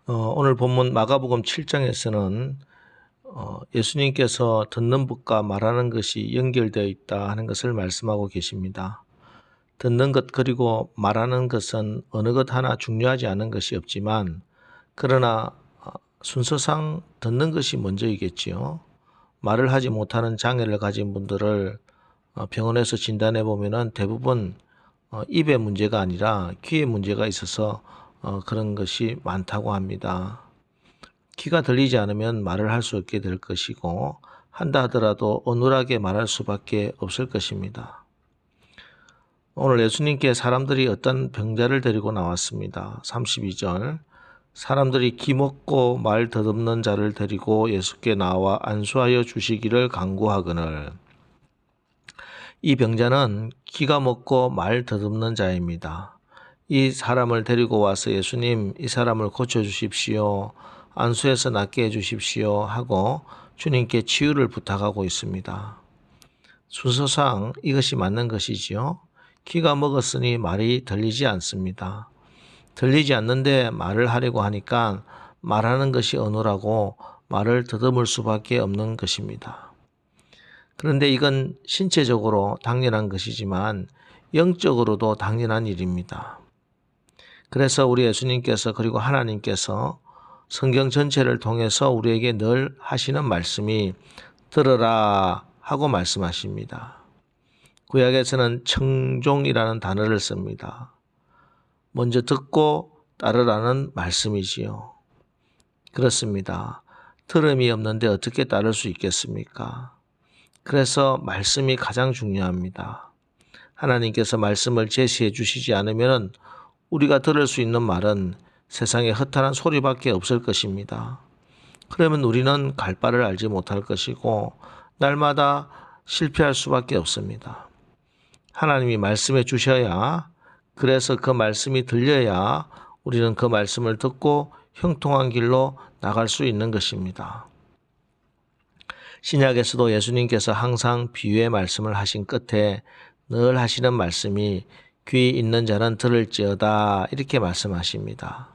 오늘 본문 마가복음 7장에서는 예수님께서 듣는 것과 말하는 것이 연결되어 있다 하는 것을 말씀하고 계십니다. 듣는 것 그리고 말하는 것은 어느 것 하나 중요하지 않은 것이 없지만 그러나 순서상 듣는 것이 먼저이겠지요. 말을 하지 못하는 장애를 가진 분들을 병원에서 진단해 보면은 대부분 입의 문제가 아니라 귀의 문제가 있어서 그런 것이 많다고 합니다. 귀가 들리지 않으면 말을 할 수 없게 될 것이고 한다 하더라도 어눌하게 말할 수밖에 없을 것입니다. 오늘 예수님께 사람들이 어떤 병자를 데리고 나왔습니다. 32절 사람들이 기먹고 말 더듬는 자를 데리고 예수께 나와 안수하여 주시기를 간구하거늘. 이 병자는 기가 먹고 말 더듬는 자입니다. 이 사람을 데리고 와서 예수님, 이 사람을 고쳐주십시오. 안수해서 낫게 해주십시오 하고 주님께 치유를 부탁하고 있습니다. 순서상 이것이 맞는 것이지요. 귀가 먹었으니 말이 들리지 않습니다. 들리지 않는데 말을 하려고 하니까 말하는 것이 어눌하고 말을 더듬을 수밖에 없는 것입니다. 그런데 이건 신체적으로 당연한 것이지만 영적으로도 당연한 일입니다. 그래서 우리 예수님께서 그리고 하나님께서 성경 전체를 통해서 우리에게 늘 하시는 말씀이 들으라 하고 말씀하십니다. 구약에서는 청종이라는 단어를 씁니다. 먼저 듣고 따르라는 말씀이지요. 그렇습니다. 들음이 없는데 어떻게 따를 수 있겠습니까? 그래서 말씀이 가장 중요합니다. 하나님께서 말씀을 제시해 주시지 않으면 우리가 들을 수 있는 말은 세상에 허탄한 소리밖에 없을 것입니다. 그러면 우리는 갈 바를 알지 못할 것이고 날마다 실패할 수밖에 없습니다. 하나님이 말씀해 주셔야, 그래서 그 말씀이 들려야 우리는 그 말씀을 듣고 형통한 길로 나갈 수 있는 것입니다. 신약에서도 예수님께서 항상 비유의 말씀을 하신 끝에 늘 하시는 말씀이 귀 있는 자는 들을지어다 이렇게 말씀하십니다.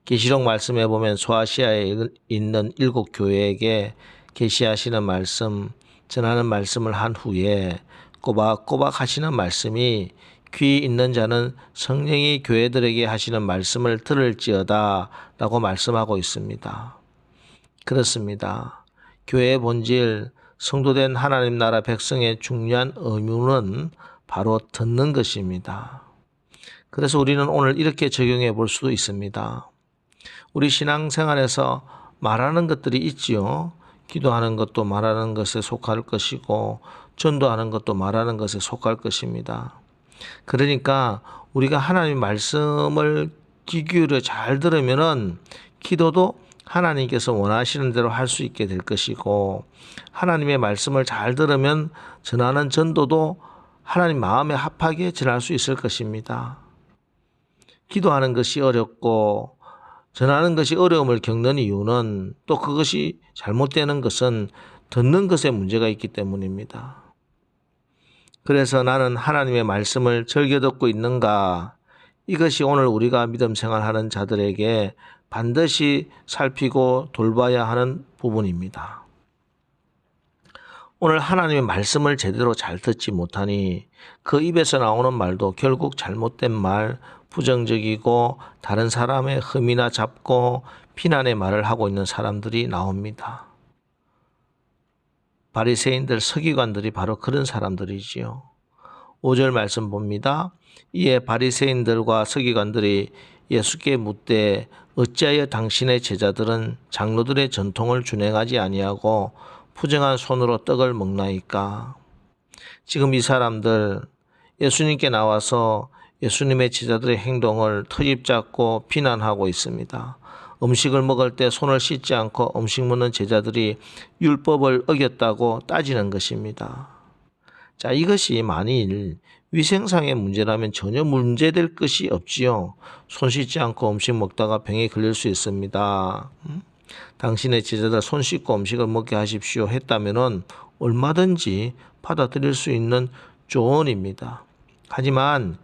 계시록 말씀에 보면 소아시아에 있는 7교회에게 계시하시는 말씀, 전하는 말씀을 한 후에 꼬박꼬박 하시는 말씀이 귀 있는 자는 성령이 교회들에게 하시는 말씀을 들을지어다 라고 말씀하고 있습니다. 그렇습니다. 교회의 본질, 성도된 하나님 나라 백성의 중요한 의무는 바로 듣는 것입니다. 그래서 우리는 오늘 이렇게 적용해 볼 수도 있습니다. 우리 신앙생활에서 말하는 것들이 있지요. 기도하는 것도 말하는 것에 속할 것이고 전도하는 것도 말하는 것에 속할 것입니다. 그러니까 우리가 하나님 말씀을 귀 기울여 잘 들으면은 기도도 하나님께서 원하시는 대로 할 수 있게 될 것이고 하나님의 말씀을 잘 들으면 전하는 전도도 하나님 마음에 합하게 전할 수 있을 것입니다. 기도하는 것이 어렵고 전하는 것이 어려움을 겪는 이유는 또 그것이 잘못되는 것은 듣는 것에 문제가 있기 때문입니다. 그래서 나는 하나님의 말씀을 즐겨 듣고 있는가? 이것이 오늘 우리가 믿음 생활하는 자들에게 반드시 살피고 돌봐야 하는 부분입니다. 오늘 하나님의 말씀을 제대로 잘 듣지 못하니 그 입에서 나오는 말도 결국 잘못된 말, 부정적이고 다른 사람의 흠이나 잡고 비난의 말을 하고 있는 사람들이 나옵니다. 바리새인들, 서기관들이 바로 그런 사람들이지요. 5절 말씀 봅니다. 이에 바리새인들과 서기관들이 예수께 묻되 어찌하여 당신의 제자들은 장로들의 전통을 준행하지 아니하고 부정한 손으로 떡을 먹나이까? 지금 이 사람들 예수님께 나와서 예수님의 제자들의 행동을 트집잡고 비난하고 있습니다. 음식을 먹을 때 손을 씻지 않고 음식 먹는 제자들이 율법을 어겼다고 따지는 것입니다. 자, 이것이 만일 위생상의 문제라면 전혀 문제될 것이 없지요. 손 씻지 않고 음식 먹다가 병에 걸릴 수 있습니다. 당신의 제자들 손 씻고 음식을 먹게 하십시오 했다면 얼마든지 받아들일 수 있는 조언입니다. 하지만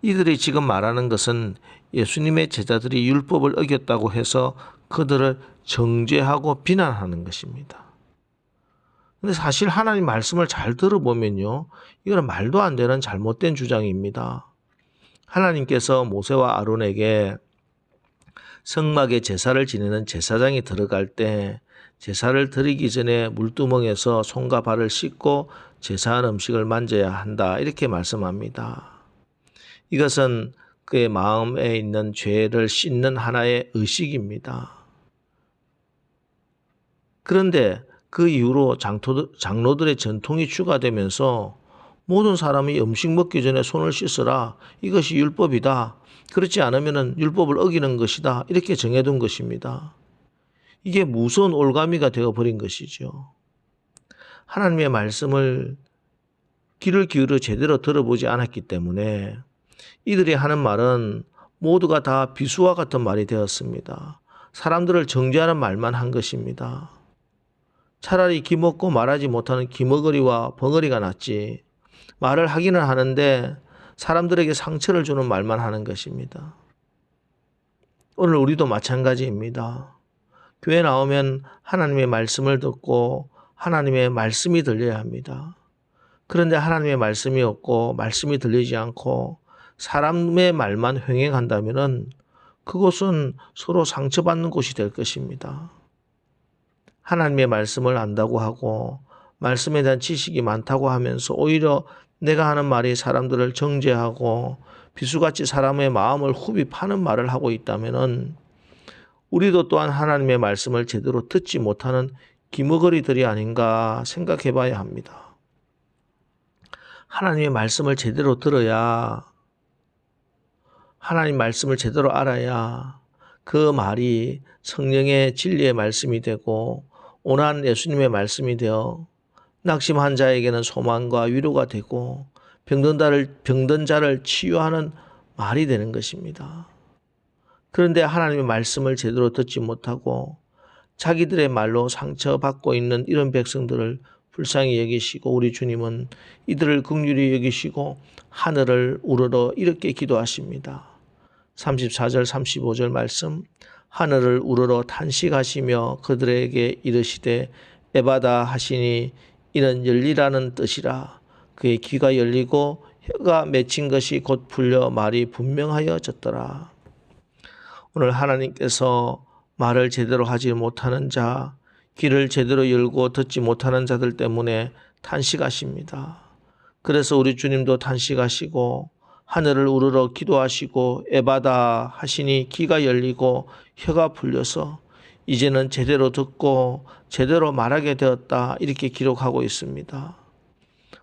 이들이 지금 말하는 것은 예수님의 제자들이 율법을 어겼다고 해서 그들을 정죄하고 비난하는 것입니다. 근데 사실 하나님 말씀을 잘 들어보면요, 이거는 말도 안 되는 잘못된 주장입니다. 하나님께서 모세와 아론에게 성막에 제사를 지내는 제사장이 들어갈 때 제사를 드리기 전에 물두멍에서 손과 발을 씻고 제사한 음식을 만져야 한다, 이렇게 말씀합니다. 이것은 그의 마음에 있는 죄를 씻는 하나의 의식입니다. 그런데 그 이후로 장로들의 전통이 추가되면서 모든 사람이 음식 먹기 전에 손을 씻으라, 이것이 율법이다, 그렇지 않으면 율법을 어기는 것이다, 이렇게 정해둔 것입니다. 이게 무서운 올가미가 되어버린 것이죠. 하나님의 말씀을 귀를 기울여 제대로 들어보지 않았기 때문에 이들이 하는 말은 모두가 다 비수와 같은 말이 되었습니다. 사람들을 정죄하는 말만 한 것입니다. 차라리 기먹고 말하지 못하는 기머거리와 벙어리가 낫지, 말을 하기는 하는데 사람들에게 상처를 주는 말만 하는 것입니다. 오늘 우리도 마찬가지입니다. 교회 나오면 하나님의 말씀을 듣고 하나님의 말씀이 들려야 합니다. 그런데 하나님의 말씀이 없고 말씀이 들리지 않고 사람의 말만 횡행한다면 그곳은 서로 상처받는 곳이 될 것입니다. 하나님의 말씀을 안다고 하고 말씀에 대한 지식이 많다고 하면서 오히려 내가 하는 말이 사람들을 정죄하고 비수같이 사람의 마음을 후비 파는 말을 하고 있다면 우리도 또한 하나님의 말씀을 제대로 듣지 못하는 기머거리들이 아닌가 생각해 봐야 합니다. 하나님의 말씀을 제대로 들어야, 하나님 말씀을 제대로 알아야 그 말이 성령의 진리의 말씀이 되고 온한 예수님의 말씀이 되어 낙심한 자에게는 소망과 위로가 되고 병든 자를 치유하는 말이 되는 것입니다. 그런데 하나님의 말씀을 제대로 듣지 못하고 자기들의 말로 상처받고 있는 이런 백성들을 불쌍히 여기시고 우리 주님은 이들을 긍휼히 여기시고 하늘을 우러러 이렇게 기도하십니다. 34절 35절 말씀, 하늘을 우러러 탄식하시며 그들에게 이르시되 에바다 하시니 이는 열리라는 뜻이라. 그의 귀가 열리고 혀가 맺힌 것이 곧 풀려 말이 분명하여졌더라. 오늘 하나님께서 말을 제대로 하지 못하는 자, 귀를 제대로 열고 듣지 못하는 자들 때문에 탄식하십니다. 그래서 우리 주님도 탄식하시고 하늘을 우러러 기도하시고 에바다 하시니 귀가 열리고 혀가 풀려서 이제는 제대로 듣고 제대로 말하게 되었다, 이렇게 기록하고 있습니다.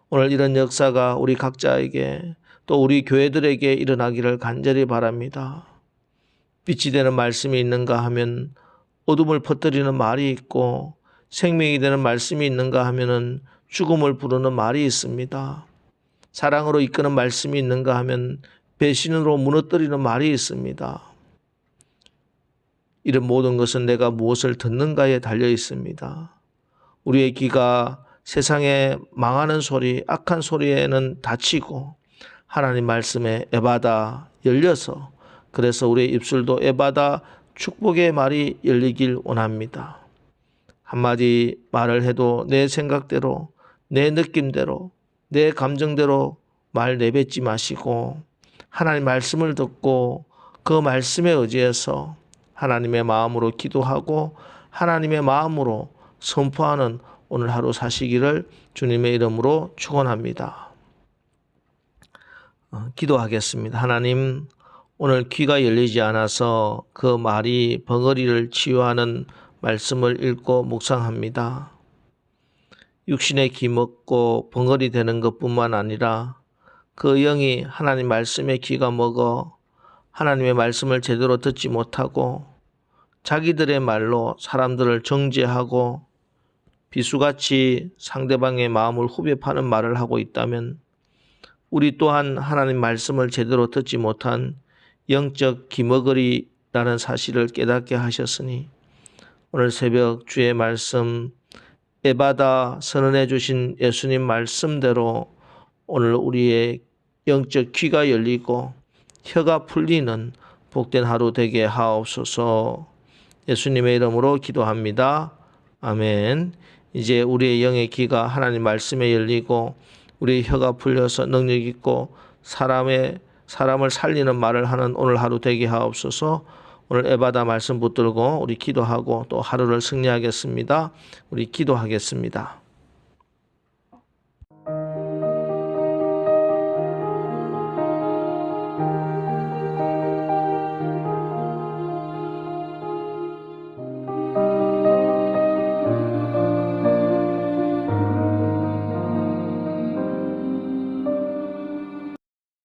오늘 이런 역사가 우리 각자에게 또 우리 교회들에게 일어나기를 간절히 바랍니다. 빛이 되는 말씀이 있는가 하면 어둠을 퍼뜨리는 말이 있고 생명이 되는 말씀이 있는가 하면은 죽음을 부르는 말이 있습니다. 사랑으로 이끄는 말씀이 있는가 하면 배신으로 무너뜨리는 말이 있습니다. 이런 모든 것은 내가 무엇을 듣는가에 달려 있습니다. 우리의 귀가 세상에 망하는 소리, 악한 소리에는 닫히고 하나님 말씀에 에바다 열려서, 그래서 우리의 입술도 에바다 축복의 말이 열리길 원합니다. 한마디 말을 해도 내 생각대로, 내 느낌대로, 내 감정대로 말 내뱉지 마시고 하나님 말씀을 듣고 그 말씀에 의지해서 하나님의 마음으로 기도하고 하나님의 마음으로 선포하는 오늘 하루 사시기를 주님의 이름으로 축원합니다. 기도하겠습니다. 하나님, 오늘 귀가 열리지 않아서 그 말이 벙어리를 치유하는 말씀을 읽고 묵상합니다. 육신의 귀 먹고 벙어리 되는 것뿐만 아니라 그 영이 하나님 말씀에 귀가 먹어 하나님의 말씀을 제대로 듣지 못하고 자기들의 말로 사람들을 정죄하고 비수같이 상대방의 마음을 후벼 파는 말을 하고 있다면 우리 또한 하나님 말씀을 제대로 듣지 못한 영적 기머거리라는 사실을 깨닫게 하셨으니 오늘 새벽 주의 말씀 에바다 선언해 주신 예수님 말씀대로 오늘 우리의 영적 귀가 열리고 혀가 풀리는 복된 하루 되게 하옵소서. 예수님의 이름으로 기도합니다. 아멘. 이제 우리의 영의 귀가 하나님 말씀에 열리고 우리의 혀가 풀려서 능력 있고 사람을 살리는 말을 하는 오늘 하루 되게 하옵소서. 오늘 에바다 말씀 붙들고 우리 기도하고 또 하루를 승리하겠습니다. 우리 기도하겠습니다.